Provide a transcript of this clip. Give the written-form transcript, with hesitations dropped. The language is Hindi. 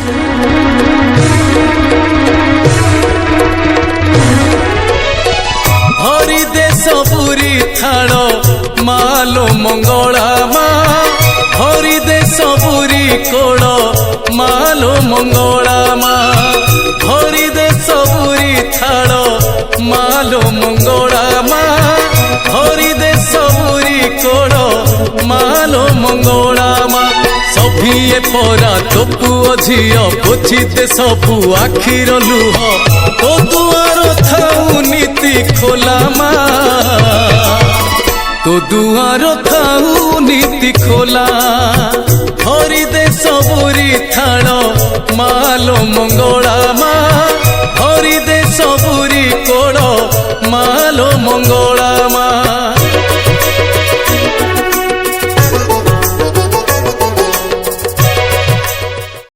हरि देश पुरी थाल मालो मंगला मा हरि देश पुरी कोल मालो मंगला मा हरि देश पुरी थाल मालो मंगला मा हरि देश पुरी कोल मालो मंगला मा सभिए परा तो पुओ झियो पोछि दे सबु आखिर लुह तो दुआर थाऊ नीति खोला मा तो दुआर थाऊ नीति खोला हरि देश पुरी थाल मालो मंगला मा हरि देश पुरी कोल मालो मंगला।